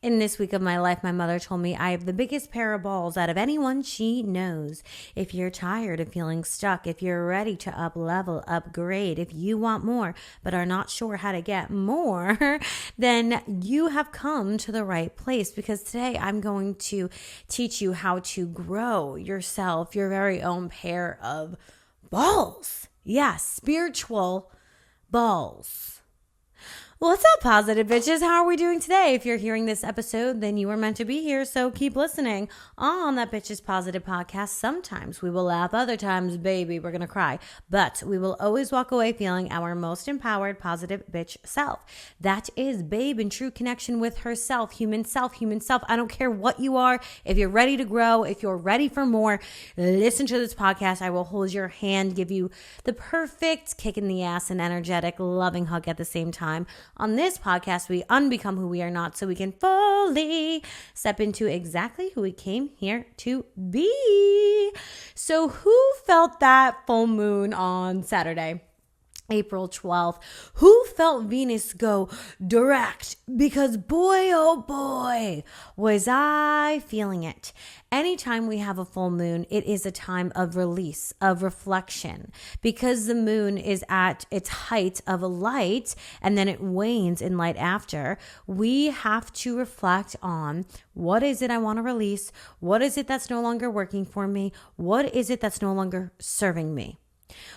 In this week of my life, my mother told me I have the biggest pair of balls out of anyone she knows. If you're tired of feeling stuck, if you're ready to up level, upgrade, if you want more but are not sure how to get more, then you have come to the right place, because today I'm going to teach you how to grow yourself, your very own pair of balls. Yes, spiritual balls. What's up, positive bitches? How are we doing today? If you're hearing this episode, then you were meant to be here, so keep listening. On that Bitches Positive podcast, sometimes we will laugh, other times, baby, we're gonna cry. But we will always walk away feeling our most empowered, positive bitch self. That is babe in true connection with herself, human self, human self. I don't care what you are. If you're ready to grow, if you're ready for more, listen to this podcast. I will hold your hand, give you the perfect kick in the ass and energetic, loving hug at the same time. On this podcast, we unbecome who we are not so we can fully step into exactly who we came here to be. So who felt that full moon on Saturday, April 12th? Who felt Venus go direct? Because boy, oh boy, was I feeling it. Anytime we have a full moon, it is a time of release, of reflection, because the moon is at its height of a light and then it wanes in light after. We have to reflect on, what is it I want to release? What is it that's no longer working for me? What is it that's no longer serving me?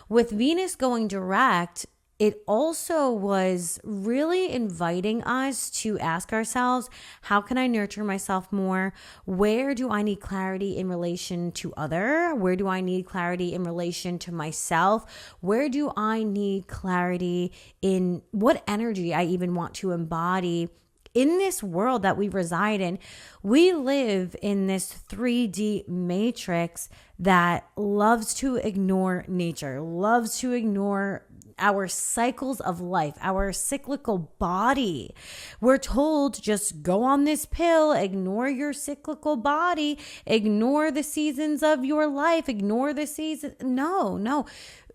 With Venus going direct, it also was really inviting us to ask ourselves, how can I nurture myself more? Where do I need clarity in relation to other? Where do I need clarity in relation to myself? Where do I need clarity in what energy I even want to embody in this world that we reside in? We live in this 3D matrix that loves to ignore nature, loves to ignore our cycles of life, our cyclical body. We're told, just go on this pill, ignore your cyclical body, ignore the seasons of your life, ignore the season. No.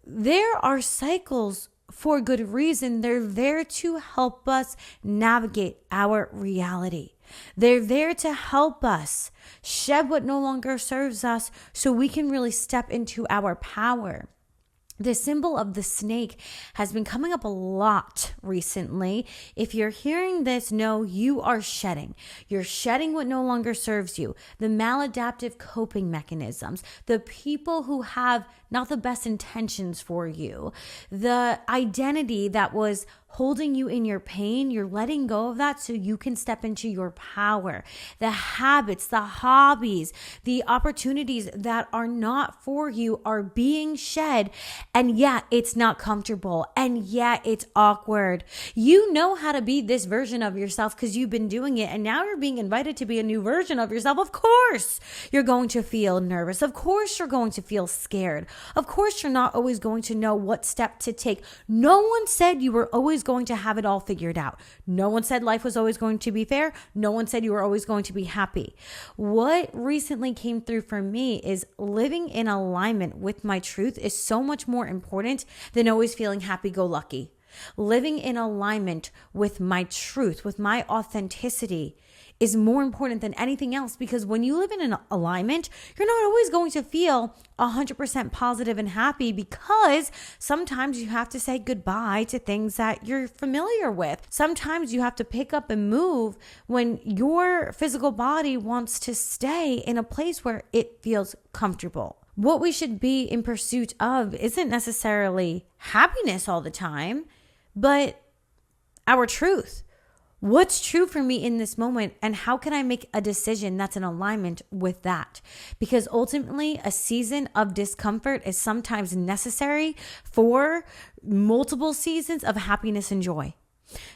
There are cycles for good reason. They're there to help us navigate our reality. They're there to help us shed what no longer serves us so we can really step into our power. The symbol of the snake has been coming up a lot recently. If you're hearing this, know you are shedding. You're shedding what no longer serves you. The maladaptive coping mechanisms, the people who have not the best intentions for you, the identity that was holding you in your pain, you're letting go of that so you can step into your power. The habits, the hobbies, the opportunities that are not for you are being shed. And yeah, it's not comfortable. And yeah, it's awkward. You know how to be this version of yourself because you've been doing it. And now you're being invited to be a new version of yourself. Of course, you're going to feel nervous. Of course, you're going to feel scared. Of course, you're not always going to know what step to take. No one said you were always going to have it all figured out. No one said life was always going to be fair. No one said you were always going to be happy. What recently came through for me is living in alignment with my truth is so much more important than always feeling happy-go-lucky. Living in alignment with my truth, with my authenticity, is more important than anything else, because when you live in an alignment, you're not always going to feel 100% positive and happy, because sometimes you have to say goodbye to things that you're familiar with. Sometimes you have to pick up and move when your physical body wants to stay in a place where it feels comfortable. What we should be in pursuit of isn't necessarily happiness all the time, but our truth. What's true for me in this moment, and how can I make a decision that's in alignment with that? Because ultimately, a season of discomfort is sometimes necessary for multiple seasons of happiness and joy.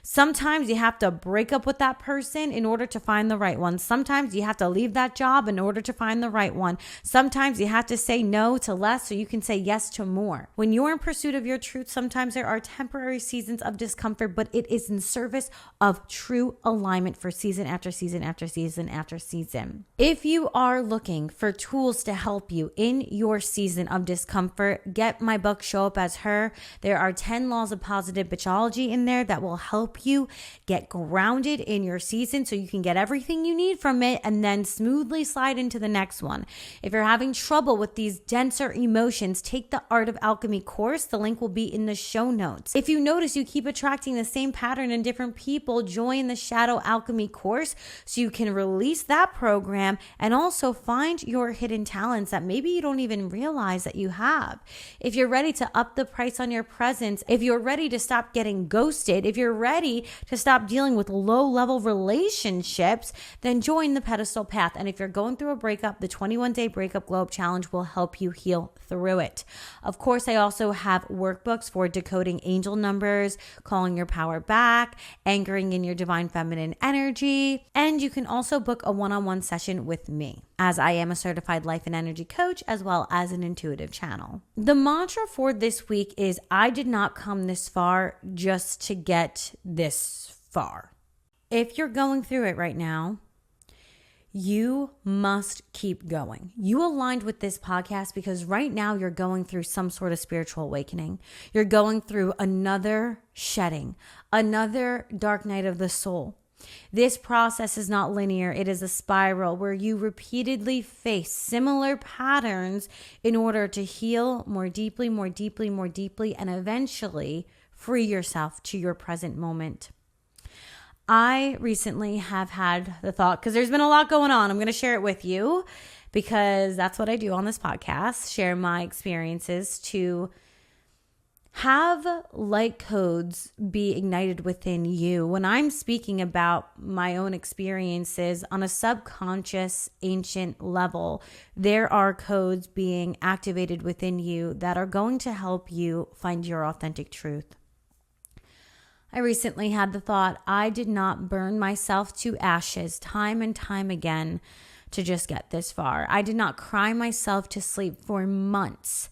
Sometimes you have to break up with that person in order to find the right one. Sometimes you have to leave that job in order to find the right one. Sometimes you have to say no to less so you can say yes to more. When you're in pursuit of your truth, sometimes there are temporary seasons of discomfort, but it is in service of true alignment for season after season after season after season. If you are looking for tools to help you in your season of discomfort, get my book, Show Up As Her. There are 10 laws of positive bitchology in there that will help you get grounded in your season so you can get everything you need from it and then smoothly slide into the next one. If you're having trouble with these denser emotions, take the Art of Alchemy course. The link will be in the show notes. If you notice you keep attracting the same pattern in different people, join the Shadow Alchemy course so you can release that program and also find your hidden talents that maybe you don't even realize that you have. If you're ready to up the price on your presence, if you're ready to stop getting ghosted, if you're ready to stop dealing with low-level relationships, then join the Pedestal Path. And if you're going through a breakup, the 21-day Breakup Glow Up Challenge will help you heal through it. Of course, I also have workbooks for decoding angel numbers, calling your power back, anchoring in your divine feminine energy, and you can also book a one-on-one session with me, as I am a certified life and energy coach as well as an intuitive channel. The mantra for this week is, I did not come this far just to get this far. If you're going through it right now, you must keep going. You aligned with this podcast because right now you're going through some sort of spiritual awakening. You're going through another shedding, another dark night of the soul. This process is not linear. It is a spiral where you repeatedly face similar patterns in order to heal more deeply, more deeply, more deeply, and eventually free yourself to your present moment. I recently have had the thought, because there's been a lot going on. I'm going to share it with you because that's what I do on this podcast, share my experiences to have light codes be ignited within you. When I'm speaking about my own experiences on a subconscious, ancient level, there are codes being activated within you that are going to help you find your authentic truth. I recently had the thought, I did not burn myself to ashes time and time again to just get this far. I did not cry myself to sleep for months,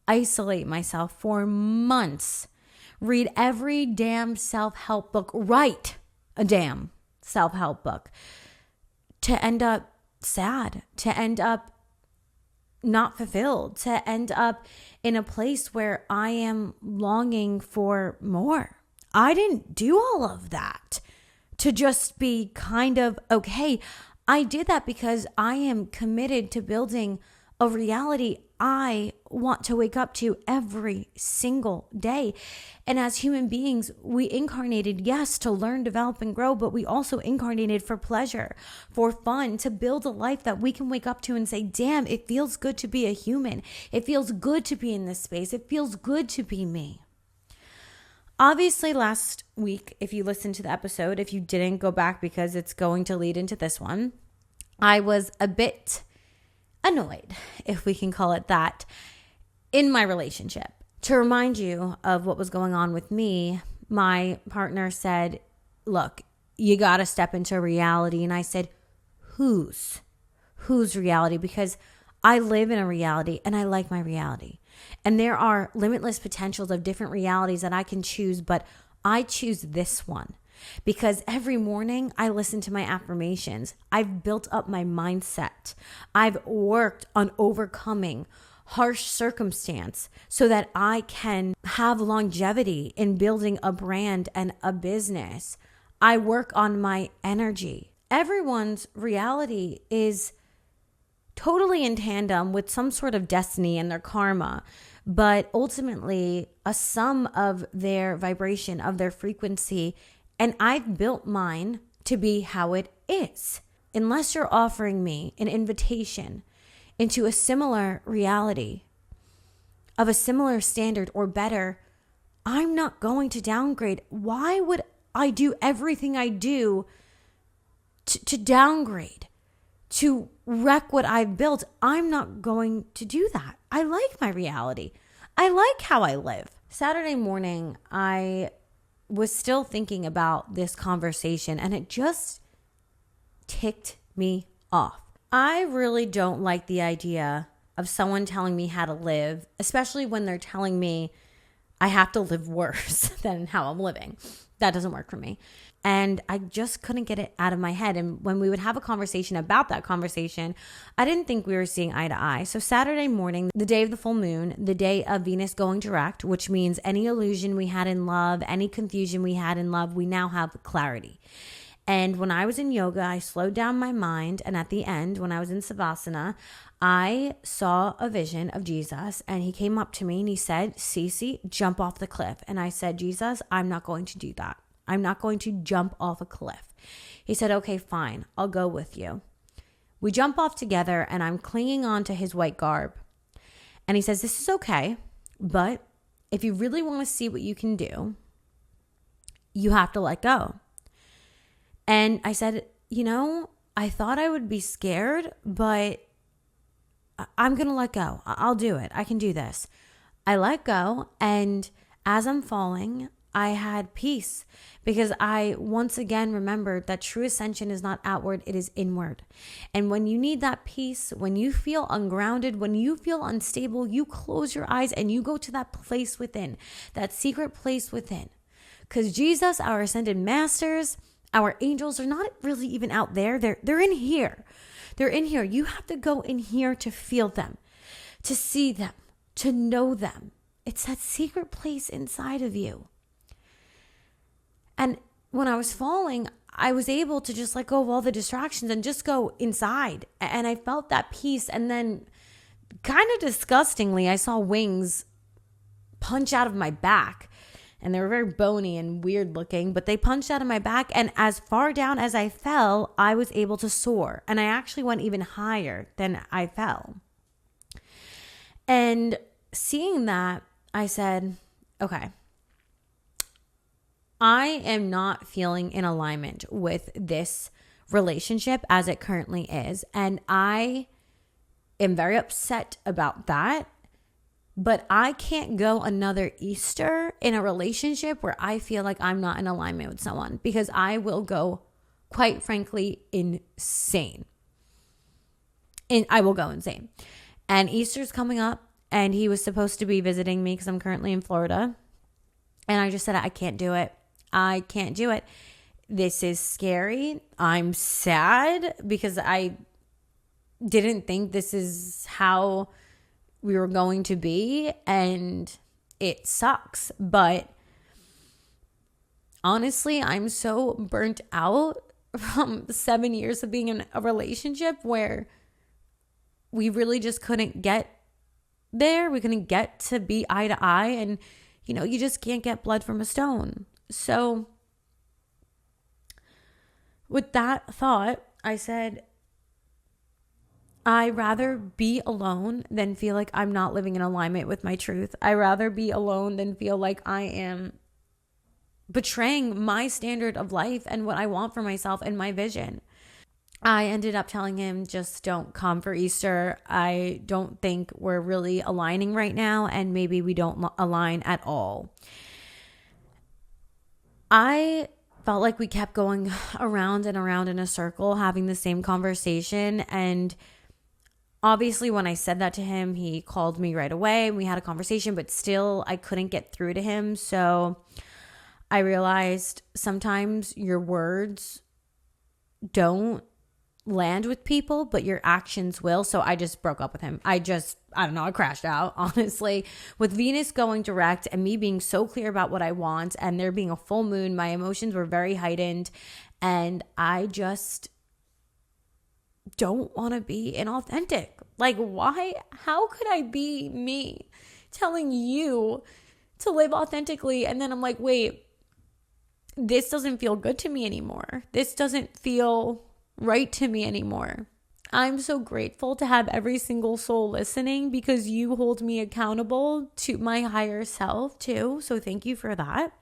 isolate myself for months, read every damn self-help book, write a damn self-help book, to end up sad, to end up not fulfilled, to end up in a place where I am longing for more. I didn't do all of that to just be kind of okay. I did that because I am committed to building a reality I want to wake up to every single day. And as human beings, we incarnated, yes, to learn, develop, and grow, but we also incarnated for pleasure, for fun, to build a life that we can wake up to and say, damn, it feels good to be a human. It feels good to be in this space. It feels good to be me. Obviously, last week, if you listened to the episode, if you didn't, go back because it's going to lead into this one. I was a bit annoyed, if we can call it that, in my relationship. To remind you of what was going on with me, my partner said, look, you got to step into reality. And I said, whose reality? Because I live in a reality and I like my reality. And there are limitless potentials of different realities that I can choose, but I choose this one because every morning I listen to my affirmations. I've built up my mindset. I've worked on overcoming harsh circumstance so that I can have longevity in building a brand and a business. I work on my energy. Everyone's reality is totally in tandem with some sort of destiny and their karma, but ultimately a sum of their vibration, of their frequency. And I've built mine to be how it is. Unless you're offering me an invitation into a similar reality of a similar standard or better, I'm not going to downgrade. Why would I do everything I do to downgrade, to wreck what I've built? I'm not going to do that. I like my reality. I like how I live. Saturday morning, I was still thinking about this conversation and it just ticked me off. I really don't like the idea of someone telling me how to live, especially when they're telling me I have to live worse than how I'm living. That doesn't work for me. And I just couldn't get it out of my head. And when we would have a conversation about that conversation, I didn't think we were seeing eye to eye. So Saturday morning, the day of the full moon, the day of Venus going direct, which means any illusion we had in love, any confusion we had in love, we now have clarity. And when I was in yoga, I slowed down my mind. And at the end, when I was in Savasana, I saw a vision of Jesus. And he came up to me and he said, Cece, jump off the cliff. And I said, Jesus, I'm not going to do that. I'm not going to jump off a cliff. He said, okay, fine. I'll go with you. We jump off together and I'm clinging on to his white garb. And he says, this is okay. But if you really want to see what you can do, you have to let go. And I said, I thought I would be scared, but I'm going to let go. I'll do it. I can do this. I let go. And as I'm falling, I had peace because I once again remembered that true ascension is not outward, it is inward. And when you need that peace, when you feel ungrounded, when you feel unstable, you close your eyes and you go to that place within, that secret place within. Because Jesus, our ascended masters, our angels are not really even out there. They're in here. They're in here. You have to go in here to feel them, to see them, to know them. It's that secret place inside of you. And when I was falling, I was able to just let go of all the distractions and just go inside. And I felt that peace. And then kind of disgustingly, I saw wings punch out of my back. And they were very bony and weird looking, but they punched out of my back. And as far down as I fell, I was able to soar. And I actually went even higher than I fell. And seeing that, I said, okay, I am not feeling in alignment with this relationship as it currently is. And I am very upset about that. But I can't go another Easter in a relationship where I feel like I'm not in alignment with someone, because I will go, quite frankly, insane. And I will go insane. And Easter's coming up, and he was supposed to be visiting me because I'm currently in Florida. And I just said, I can't do it. I can't do it. This is scary. I'm sad because I didn't think this is how we were going to be, and it sucks. But honestly, I'm so burnt out from 7 years of being in a relationship where we really just couldn't get there. We couldn't get to be eye to eye, and you just can't get blood from a stone. So with that thought, I said, I rather be alone than feel like I'm not living in alignment with my truth. I rather be alone than feel like I am betraying my standard of life and what I want for myself and my vision. I ended up telling him, just don't come for Easter. I don't think we're really aligning right now, and maybe we don't align at all. I felt like we kept going around and around in a circle, having the same conversation. And obviously, when I said that to him, he called me right away. We had a conversation, but still I couldn't get through to him. So I realized sometimes your words don't land with people, but your actions will. So I just broke up with him. I don't know, I crashed out, honestly. With Venus going direct and me being so clear about what I want and there being a full moon, my emotions were very heightened. And I just don't want to be inauthentic. Like, why? How could I be me telling you to live authentically? And then I'm like, wait, this doesn't feel good to me anymore. This doesn't feel right to me anymore. I'm so grateful to have every single soul listening, because you hold me accountable to my higher self too. So thank you for that.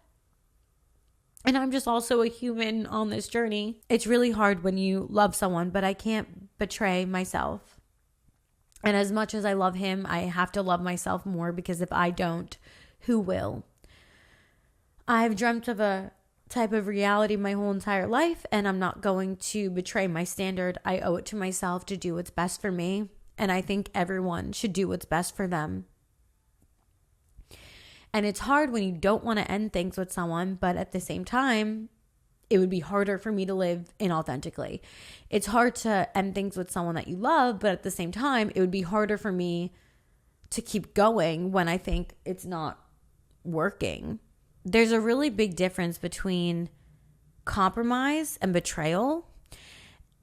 And I'm just also a human on this journey. It's really hard when you love someone, but I can't betray myself. And as much as I love him, I have to love myself more, because if I don't, who will? I've dreamt of a type of reality my whole entire life, and I'm not going to betray my standard. I owe it to myself to do what's best for me, and I think everyone should do what's best for them. And it's hard when you don't want to end things with someone, but at the same time, it would be harder for me to live inauthentically. It's hard to end things with someone that you love, but at the same time, it would be harder for me to keep going when I think it's not working. There's a really big difference between compromise and betrayal.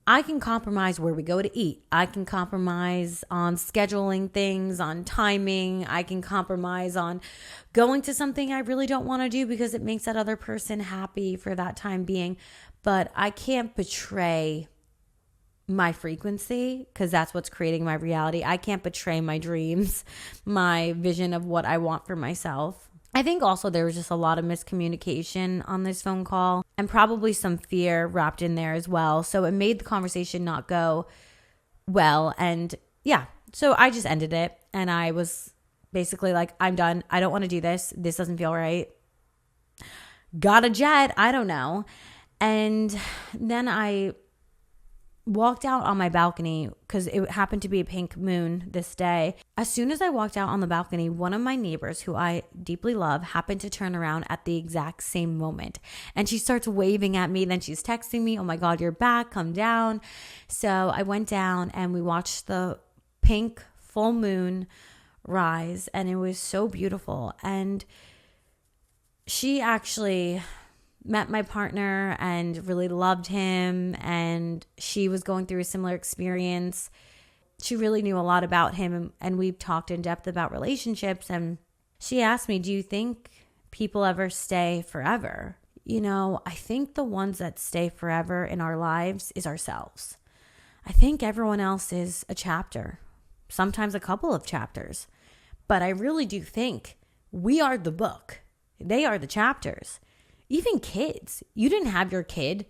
I can compromise where we go to eat. I can compromise on scheduling things, on timing. I can compromise on going to something I really don't want to do because it makes that other person happy for that time being. But I can't betray my frequency because that's what's creating my reality. I can't betray my dreams, my vision of what I want for myself. I think also there was just a lot of miscommunication on this phone call and probably some fear wrapped in there as well. So it made the conversation not go well. And yeah, so I just ended it. And I was basically like, I'm done. I don't want to do this. This doesn't feel right. Got a jet. I don't know. And then I walked out on my balcony because it happened to be a pink moon this day. As soon as I walked out on the balcony, one of my neighbors who I deeply love happened to turn around at the exact same moment. And she starts waving at me. Then she's texting me, oh my God, you're back, come down. So I went down and we watched the pink full moon rise and it was so beautiful. And she actually met my partner and really loved him, and she was going through a similar experience. She really knew a lot about him, and we've talked in depth about relationships. And she asked me, do you think people ever stay forever? You know, I think the ones that stay forever in our lives is ourselves. I think everyone else is a chapter, sometimes a couple of chapters. But I really do think we are the book. They are the chapters. Even kids, you didn't have your kid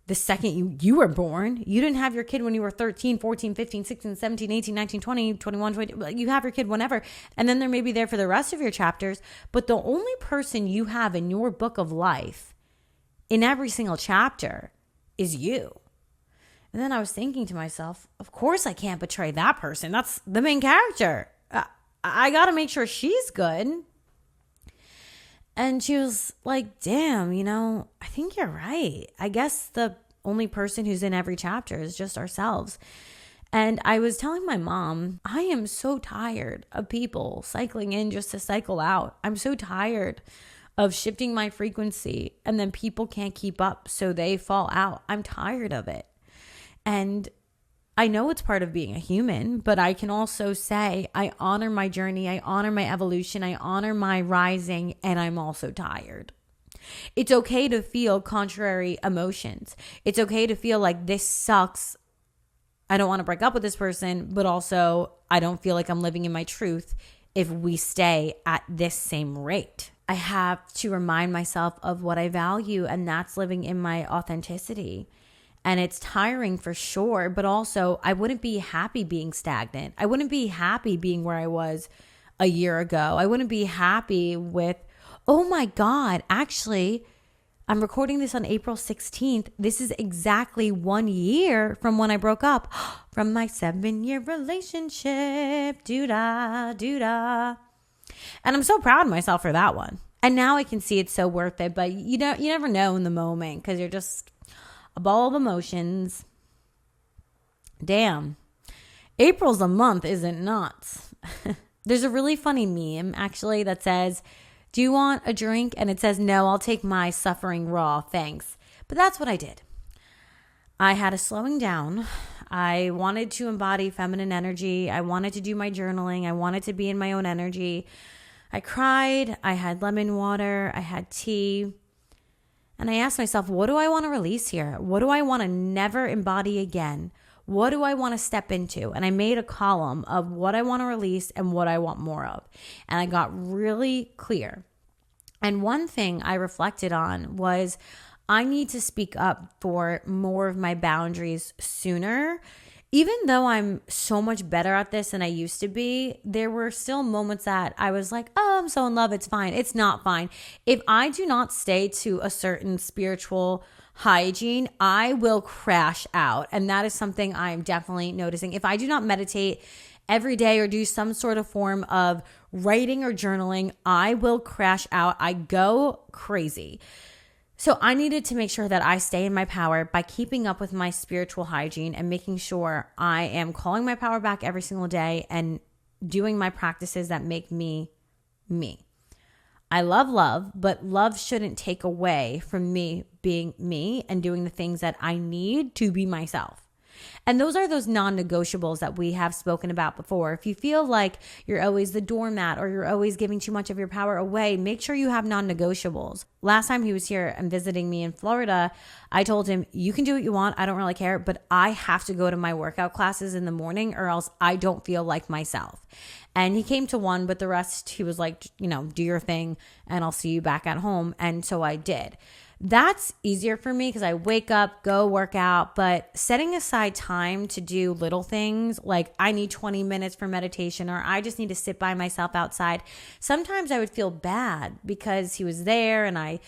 the second you were born. You didn't have your kid when you were 13, 14, 15, 16, 17, 18, 19, 20, 21, 20. You have your kid whenever. And then they're maybe there for the rest of your chapters. But the only person you have in your book of life in every single chapter is you. And then I was thinking to myself, of course I can't betray that person. That's the main character. I got to make sure she's good. And she was like, damn, you know, I think you're right. I guess the only person who's in every chapter is just ourselves. And I was telling my mom, I am so tired of people cycling in just to cycle out. I'm so tired of shifting my frequency and then people can't keep up, so they fall out. I'm tired of it. And I know it's part of being a human, but I can also say I honor my journey, I honor my evolution, I honor my rising, and I'm also tired. It's okay to feel contrary emotions. It's okay to feel like this sucks. I don't want to break up with this person, but also I don't feel like I'm living in my truth if we stay at this same rate. I have to remind myself of what I value, and that's living in my authenticity. And it's tiring for sure, but also I wouldn't be happy being stagnant. I wouldn't be happy being where I was a year ago. I wouldn't be happy with, oh my God, actually, I'm recording this on April 16th. This is exactly 1 year from when I broke up from my 7-year relationship. Doo-da, doo-da. And I'm so proud of myself for that one. And now I can see it's so worth it, but you never know in the moment because you're just a ball of emotions. Damn. April's a month, is it not? There's a really funny meme, actually, that says, do you want a drink? And it says, no, I'll take my suffering raw, thanks. But that's what I did. I had a slowing down. I wanted to embody feminine energy. I wanted to do my journaling. I wanted to be in my own energy. I cried. I had lemon water. I had tea. And I asked myself, what do I want to release here? What do I want to never embody again? What do I want to step into? And I made a column of what I want to release and what I want more of. And I got really clear. And one thing I reflected on was I need to speak up for more of my boundaries sooner. Even though I'm so much better at this than I used to be, there were still moments that I was like, oh, I'm so in love. It's fine. It's not fine. If I do not stay to a certain spiritual hygiene, I will crash out. And that is something I'm definitely noticing. If I do not meditate every day or do some sort of form of writing or journaling, I will crash out. I go crazy. So I needed to make sure that I stay in my power by keeping up with my spiritual hygiene and making sure I am calling my power back every single day and doing my practices that make me me. I love love, but love shouldn't take away from me being me and doing the things that I need to be myself. And those are those non-negotiables that we have spoken about before. If you feel like you're always the doormat or you're always giving too much of your power away, make sure you have non-negotiables. Last time he was here and visiting me in Florida, I told him, you can do what you want. I don't really care, but I have to go to my workout classes in the morning or else I don't feel like myself. And he came to one, but the rest, he was like, do your thing and I'll see you back at home. And so I did. That's easier for me because I wake up, go work out, but setting aside time to do little things like I need 20 minutes for meditation or I just need to sit by myself outside. Sometimes I would feel bad because he was there and I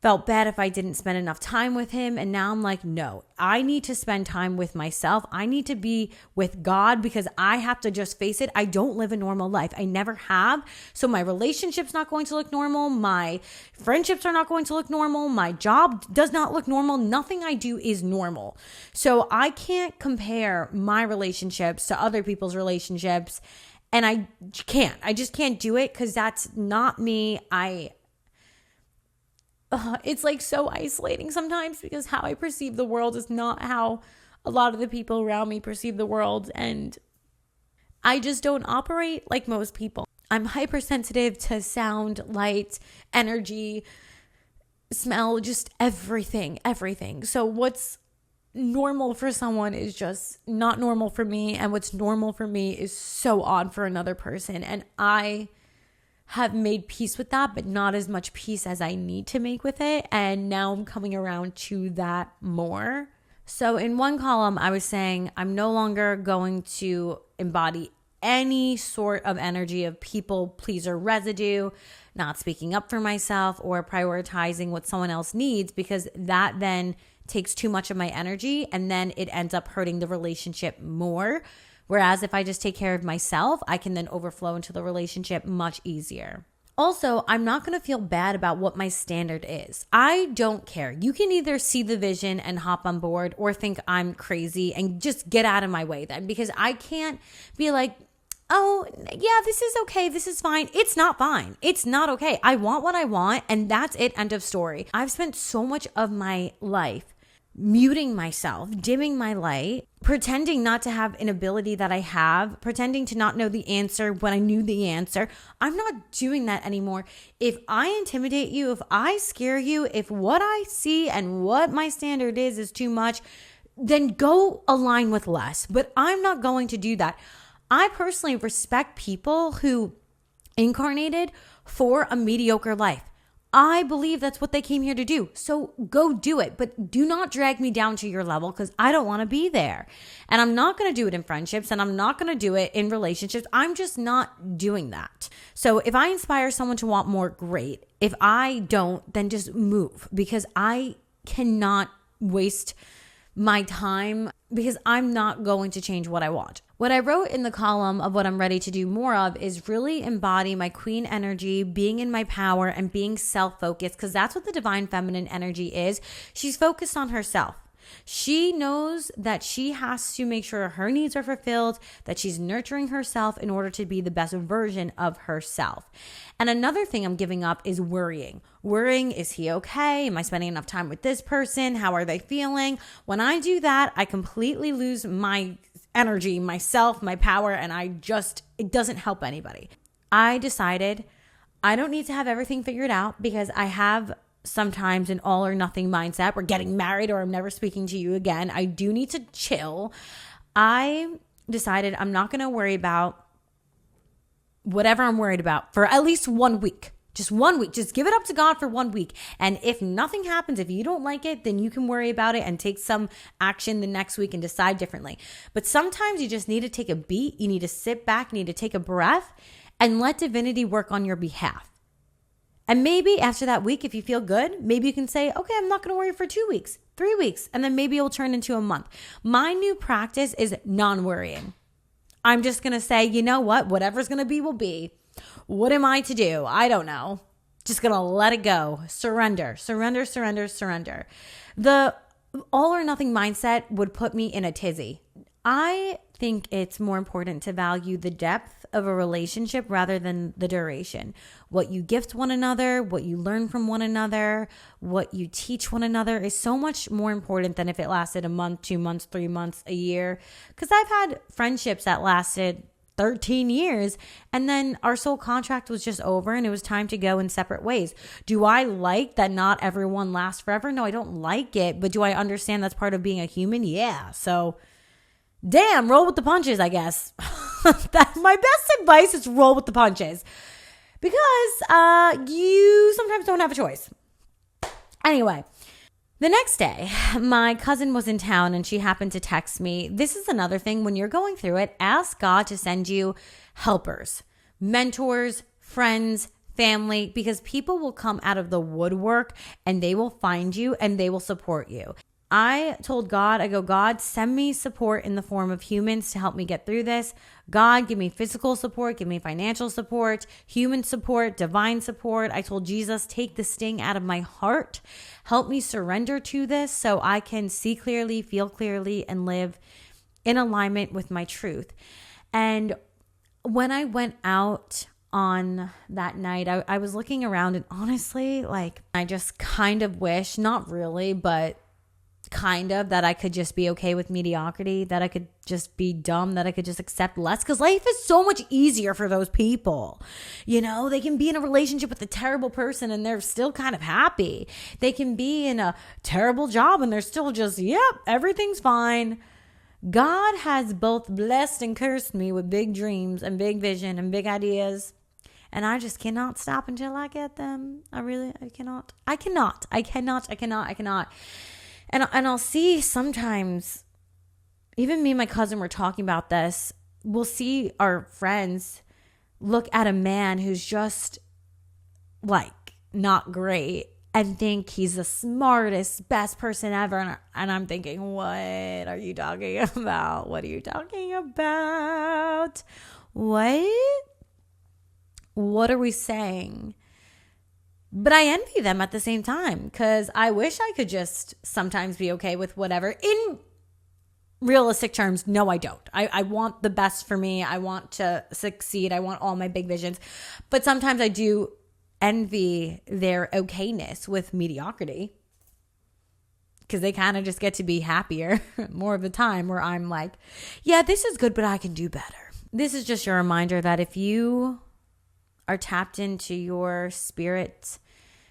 felt bad if I didn't spend enough time with him. And now I'm like, no, I need to spend time with myself. I need to be with God because I have to just face it. I don't live a normal life. I never have. So my relationship's not going to look normal. My friendships are not going to look normal. My job does not look normal. Nothing I do is normal. So I can't compare my relationships to other people's relationships. And I just can't do it because that's not me. It's like so isolating sometimes because how I perceive the world is not how a lot of the people around me perceive the world. And I just don't operate like most people. I'm hypersensitive to sound, light, energy, smell, just everything. So what's normal for someone is just not normal for me. And what's normal for me is so odd for another person. And I have made peace with that, but not as much peace as I need to make with it. And now I'm coming around to that more. So in one column, I was saying I'm no longer going to embody any sort of energy of people pleaser residue, not speaking up for myself or prioritizing what someone else needs, because that then takes too much of my energy and then it ends up hurting the relationship more. Whereas if I just take care of myself, I can then overflow into the relationship much easier. Also, I'm not going to feel bad about what my standard is. I don't care. You can either see the vision and hop on board or think I'm crazy and just get out of my way then, because I can't be like, oh, yeah, this is okay. This is fine. It's not fine. It's not okay. I want what I want and that's it. End of story. I've spent so much of my life muting myself, dimming my light, pretending not to have an ability that I have, pretending to not know the answer when I knew the answer. I'm not doing that anymore. If I intimidate you, if I scare you, if what I see and what my standard is too much, then go align with less. But I'm not going to do that. I personally respect people who incarnated for a mediocre life. I believe that's what they came here to do. So go do it, but do not drag me down to your level because I don't want to be there. And I'm not going to do it in friendships and I'm not going to do it in relationships. I'm just not doing that. So if I inspire someone to want more, great. If I don't, then just move because I cannot waste my time because I'm not going to change what I want. What I wrote in the column of what I'm ready to do more of is really embody my queen energy, being in my power and being self-focused, because that's what the divine feminine energy is. She's focused on herself. She knows that she has to make sure her needs are fulfilled, that she's nurturing herself in order to be the best version of herself. And another thing I'm giving up is worrying. Worrying, is he okay? Am I spending enough time with this person? How are they feeling? When I do that, I completely lose my energy, myself, my power, and it doesn't help anybody. I decided I don't need to have everything figured out because I have sometimes an all or nothing mindset. We're getting married or I'm never speaking to you again. I do need to chill. I decided I'm not going to worry about whatever I'm worried about for at least 1 week. Just 1 week. Just give it up to God for 1 week. And if nothing happens, if you don't like it, then you can worry about it and take some action the next week and decide differently. But sometimes you just need to take a beat. You need to sit back, you need to take a breath and let divinity work on your behalf. And maybe after that week, if you feel good, maybe you can say, okay, I'm not going to worry for 2 weeks, 3 weeks, and then maybe it'll turn into a month. My new practice is non-worrying. I'm just going to say, you know what? Whatever's going to be will be. What am I to do? I don't know. Just going to let it go. Surrender, surrender, surrender, surrender. The all or nothing mindset would put me in a tizzy. I think it's more important to value the depth of a relationship rather than the duration. What you gift one another, what you learn from one another, what you teach one another is so much more important than if it lasted a month, 2 months, 3 months, a year. Because I've had friendships that lasted 13 years and then our soul contract was just over and it was time to go in separate ways. Do I like that not everyone lasts forever? No, I don't like it. But do I understand that's part of being a human? Yeah. So damn, roll with the punches, I guess. That my best advice is roll with the punches because you sometimes don't have a choice. Anyway, the next day, my cousin was in town and she happened to text me. This is another thing when you're going through it, ask God to send you helpers, mentors, friends, family, because people will come out of the woodwork and they will find you and they will support you. I told God, I go, God, send me support in the form of humans to help me get through this. God, give me physical support, give me financial support, human support, divine support. I told Jesus, take the sting out of my heart. Help me surrender to this so I can see clearly, feel clearly, and live in alignment with my truth. And when I went out on that night, I was looking around and honestly, like, I just kind of wish, not really, but kind of, that I could just be okay with mediocrity, that I could just be dumb, that I could just accept less, because life is so much easier for those people. You know, they can be in a relationship with a terrible person and they're still kind of happy. They can be in a terrible job and they're still just, yep, everything's fine. God has both blessed and cursed me with big dreams and big vision and big ideas. And I just cannot stop until I get them. I cannot. And I'll see sometimes, even me and my cousin were talking about this, we'll see our friends look at a man who's just like not great and think he's the smartest, best person ever. And I'm thinking, what are you talking about? What are you talking about? What are we saying? But I envy them at the same time because I wish I could just sometimes be okay with whatever. In realistic terms, no, I don't. I want the best for me. I want to succeed. I want all my big visions. But sometimes I do envy their okayness with mediocrity because they kind of just get to be happier more of the time, where I'm like, yeah, this is good, but I can do better. This is just your reminder that if you are tapped into your spirit,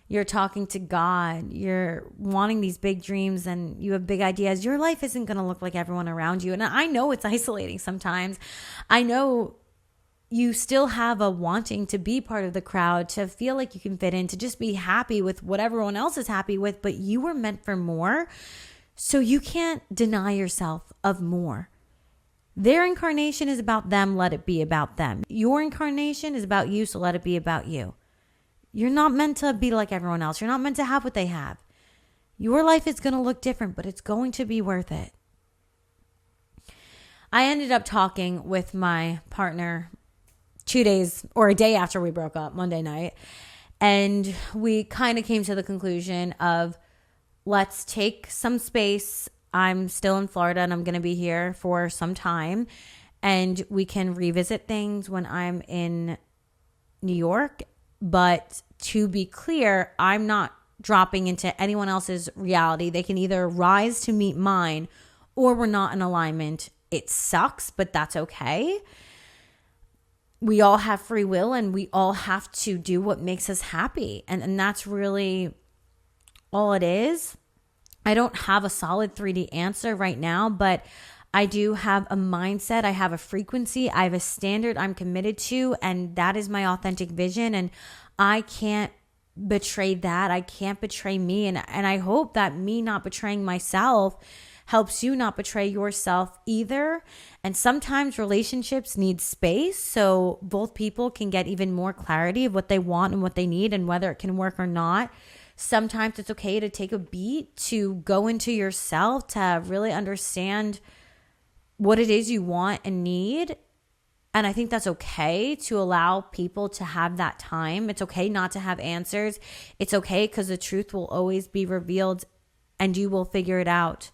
you're talking to God, you're wanting these big dreams and you have big ideas, your life isn't going to look like everyone around you. And I know it's isolating sometimes. I know you still have a wanting to be part of the crowd, to feel like you can fit in, to just be happy with what everyone else is happy with, but you were meant for more. So you can't deny yourself of more. Their incarnation is about them, let it be about them. Your incarnation is about you, so let it be about you. You're not meant to be like everyone else. You're not meant to have what they have. Your life is going to look different, but it's going to be worth it. I ended up talking with my partner 2 days or a day after we broke up, Monday night, and we kind of came to the conclusion of, let's take some space. I'm still in Florida and I'm going to be here for some time, and we can revisit things when I'm in New York. But to be clear, I'm not dropping into anyone else's reality. They can either rise to meet mine or we're not in alignment. It sucks, but that's okay. We all have free will and we all have to do what makes us happy. And that's really all it is. I don't have a solid 3D answer right now, but I do have a mindset. I have a frequency. I have a standard I'm committed to, and that is my authentic vision. And I can't betray that. I can't betray me. And I hope that me not betraying myself helps you not betray yourself either. And sometimes relationships need space so both people can get even more clarity of what they want and what they need and whether it can work or not. Sometimes it's okay to take a beat, to go into yourself, to really understand what it is you want and need. And I think that's okay to allow people to have that time. It's okay not to have answers. It's okay because the truth will always be revealed and you will figure it out.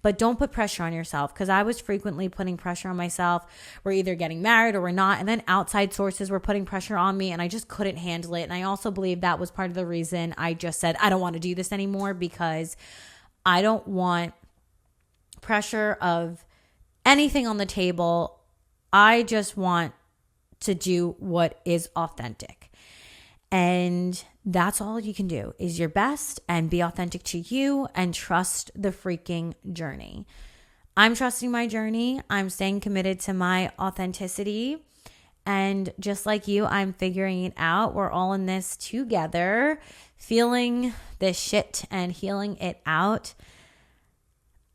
But don't put pressure on yourself, because I was frequently putting pressure on myself. We're either getting married or we're not. And then outside sources were putting pressure on me and I just couldn't handle it. And I also believe that was part of the reason I just said, I don't want to do this anymore, because I don't want pressure of anything on the table. I just want to do what is authentic. And that's all you can do, is your best and be authentic to you and trust the freaking journey. I'm trusting my journey. I'm staying committed to my authenticity. And just like you, I'm figuring it out. We're all in this together, feeling this shit and healing it out.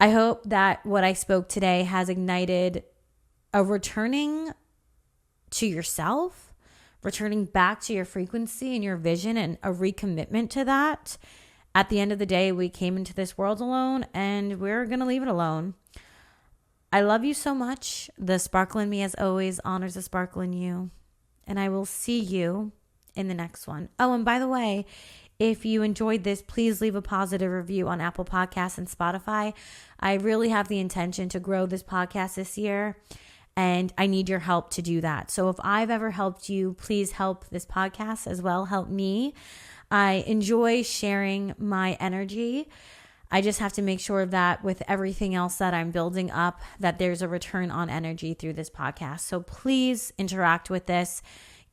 I hope that what I spoke today has ignited a returning to yourself, returning back to your frequency and your vision, and a recommitment to that. At the end of the day, we came into this world alone and we're going to leave it alone. I love you so much. The sparkle in me, as always, honors the sparkle in you. And I will see you in the next one. Oh, and by the way, if you enjoyed this, please leave a positive review on Apple Podcasts and Spotify. I really have the intention to grow this podcast this year, and I need your help to do that. So if I've ever helped you, please help this podcast as well. Help me. I enjoy sharing my energy. I just have to make sure that with everything else that I'm building up, that there's a return on energy through this podcast. So please interact with this.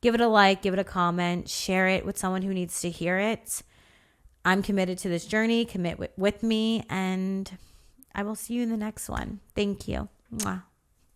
Give it a like, give it a comment, share it with someone who needs to hear it. I'm committed to this journey. Commit with me, and I will see you in the next one. Thank you. Mwah.